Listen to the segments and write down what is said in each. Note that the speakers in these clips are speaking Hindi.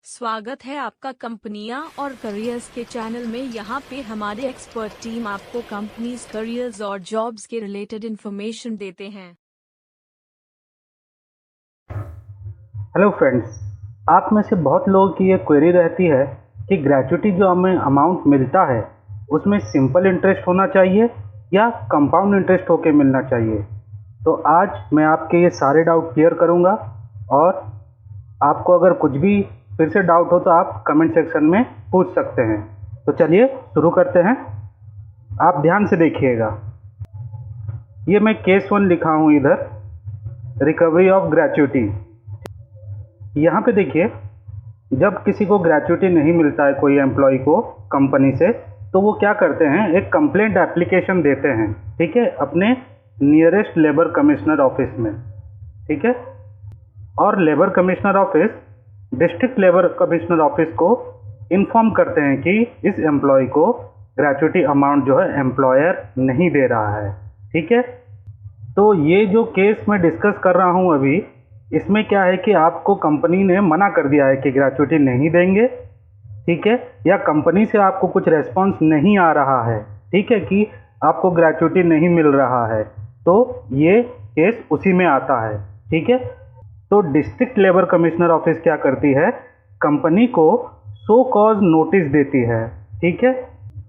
स्वागत है आपका कंपनियां और करियर्स के चैनल में। यहाँ पे हमारे एक्सपर्ट टीम आपको कंपनीज, करियर्स और जॉब्स के रिलेटेड इंफॉर्मेशन देते हैं। हेलो फ्रेंड्स, आप में से बहुत लोगों की ये क्वेरी रहती है कि ग्रेचुइटी जो हमें अमाउंट मिलता है उसमें सिंपल इंटरेस्ट होना चाहिए या कंपाउंड इंटरेस्ट होके मिलना चाहिए। तो आज मैं आपके ये सारे डाउट क्लियर करूँगा और आपको अगर कुछ भी फिर से डाउट हो तो आप कमेंट सेक्शन में पूछ सकते हैं। तो चलिए शुरू करते हैं। आप ध्यान से देखिएगा, ये मैं केस 1 लिखा हूँ इधर, रिकवरी ऑफ ग्रेचुइटी। यहाँ पे देखिए, जब किसी को ग्रेचुइटी नहीं मिलता है कोई एम्प्लॉय को कंपनी से, तो वो क्या करते हैं, एक कंप्लेंट एप्लीकेशन देते हैं, ठीक है, अपने नियरेस्ट लेबर कमिश्नर ऑफिस में, ठीक है। और labour commissioner office district labour commissioner office को इन्फॉर्म करते हैं कि इस एम्प्लॉय को ग्रेचुइटी अमाउंट जो है एम्प्लॉयर नहीं दे रहा है, ठीक है। तो ये जो केस मैं डिस्कस कर रहा हूँ अभी, इसमें क्या है कि आपको कंपनी ने मना कर दिया है कि ग्रेचुइटी नहीं देंगे, ठीक है, या कंपनी से आपको कुछ रेस्पॉन्स नहीं आ रहा है, ठीक है, कि आपको ग्रेचुइटी नहीं मिल रहा है, तो ये केस उसी में आता है, ठीक है। तो डिस्ट्रिक्ट लेबर कमिश्नर ऑफिस क्या करती है, कंपनी को सो कॉज नोटिस देती है, ठीक है।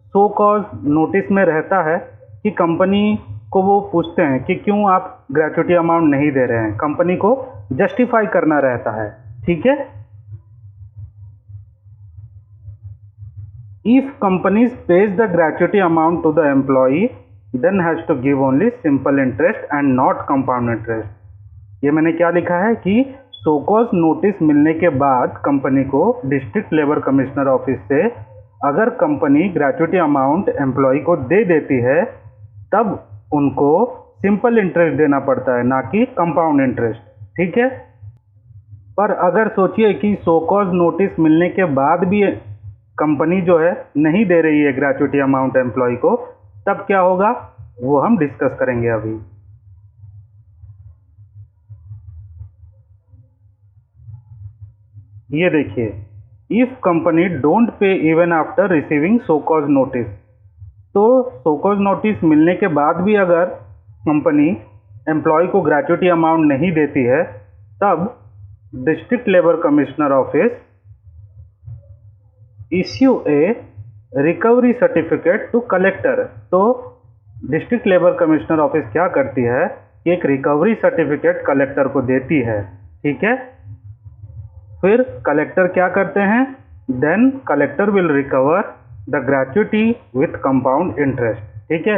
सो कॉज नोटिस में रहता है कि कंपनी को वो पूछते हैं कि क्यों आप ग्रेचुइटी अमाउंट नहीं दे रहे हैं, कंपनी को जस्टिफाई करना रहता है, ठीक है। If companies pays the gratuity amount to the employee then has to give only simple interest and not compound interest. ये मैंने क्या लिखा है कि सो कॉज नोटिस मिलने के बाद कंपनी को डिस्ट्रिक्ट लेबर कमिश्नर ऑफिस से अगर कंपनी ग्रेचुइटी अमाउंट एम्प्लॉय को दे देती है तब उनको सिंपल इंटरेस्ट देना पड़ता है, ना कि कंपाउंड इंटरेस्ट, ठीक है। पर अगर सोचिए कि सो कॉज नोटिस मिलने के बाद भी कंपनी जो है नहीं दे रही है ग्रेचुइटी अमाउंट एम्प्लॉय को, तब क्या होगा वो हम डिस्कस करेंगे अभी। ये देखिए, if company don't pay even after receiving show cause notice, तो सो कॉज नोटिस मिलने के बाद भी अगर कंपनी एम्प्लॉय को ग्रेचुइटी अमाउंट नहीं देती है, तब district labour commissioner office issue a recovery certificate to collector. तो डिस्ट्रिक्ट लेबर कमिश्नर ऑफिस क्या करती है कि एक रिकवरी सर्टिफिकेट कलेक्टर को देती है, ठीक है। फिर कलेक्टर क्या करते हैं, then collector will recover the gratuity with compound interest, ठीक है।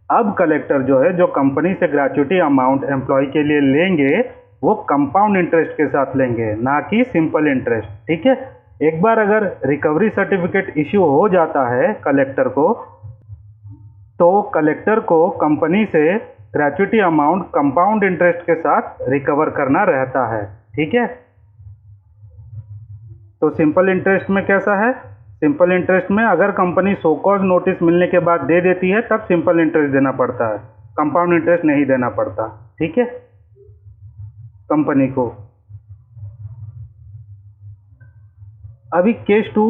अब कलेक्टर जो है, जो कंपनी से ग्रेचुइटी अमाउंट एम्प्लॉय के लिए लेंगे वो कंपाउंड इंटरेस्ट के साथ लेंगे, ना कि सिंपल इंटरेस्ट, ठीक है। एक बार अगर रिकवरी सर्टिफिकेट इश्यू हो जाता है कलेक्टर को, तो कलेक्टर को कंपनी से ग्रेचुइटी अमाउंट कंपाउंड इंटरेस्ट के साथ रिकवर करना रहता है, ठीक है। तो सिंपल इंटरेस्ट में कैसा है, सिंपल इंटरेस्ट में अगर कंपनी सो कॉज नोटिस मिलने के बाद दे देती है तब सिंपल इंटरेस्ट देना पड़ता है, कंपाउंड इंटरेस्ट नहीं देना पड़ता, ठीक है, कंपनी को। अभी केस 2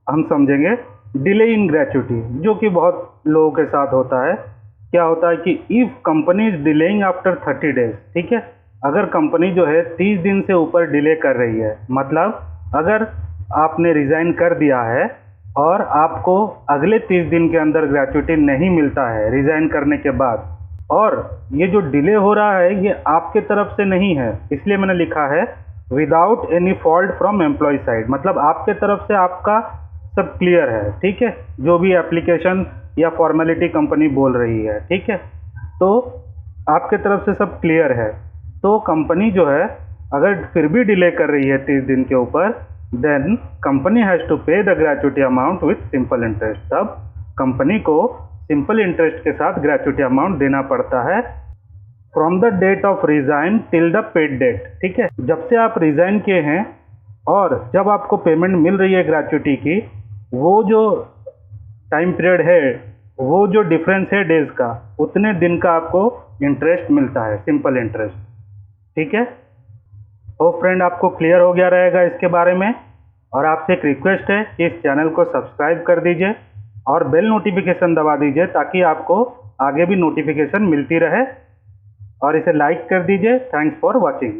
हम समझेंगे, डिले इन ग्रेचुइटी, जो कि बहुत लोगों के साथ होता है। क्या होता है कि if company is delaying after 30 days, ठीक है, अगर कंपनी जो है 30 दिन से ऊपर डिले कर रही है, मतलब अगर आपने रिज़ाइन कर दिया है और आपको अगले 30 दिन के अंदर ग्रेचुइटी नहीं मिलता है रिज़ाइन करने के बाद, और ये जो डिले हो रहा है ये आपके तरफ से नहीं है, इसलिए मैंने लिखा है without any fault from employ side, मतलब आपके तरफ से आपका सब क्लियर है, ठीक है, जो भी एप्लीकेशन या फॉर्मेलिटी कंपनी बोल रही है, ठीक है, तो आपके तरफ से सब क्लियर है। तो कंपनी जो है अगर फिर भी डिले कर रही है 30 दिन के ऊपर, then company has to pay the gratuity amount with simple interest. तब कंपनी को सिंपल इंटरेस्ट के साथ ग्रेचुइटी अमाउंट देना पड़ता है from the date of resign till the paid date, ठीक है, जब से आप रिजाइन किए हैं और जब आपको पेमेंट मिल रही है ग्रेचुइटी की, वो जो टाइम पीरियड है, वो जो डिफरेंस है डेज का, उतने दिन का आपको इंटरेस्ट मिलता है, सिंपल इंटरेस्ट, ठीक है। तो फ्रेंड, आपको क्लियर हो गया रहेगा इसके बारे में। और आपसे एक रिक्वेस्ट है कि इस चैनल को सब्सक्राइब कर दीजिए और बेल नोटिफिकेशन दबा दीजिए ताकि आपको आगे भी नोटिफिकेशन मिलती रहे, और इसे लाइक कर दीजिए। Thanks for watching.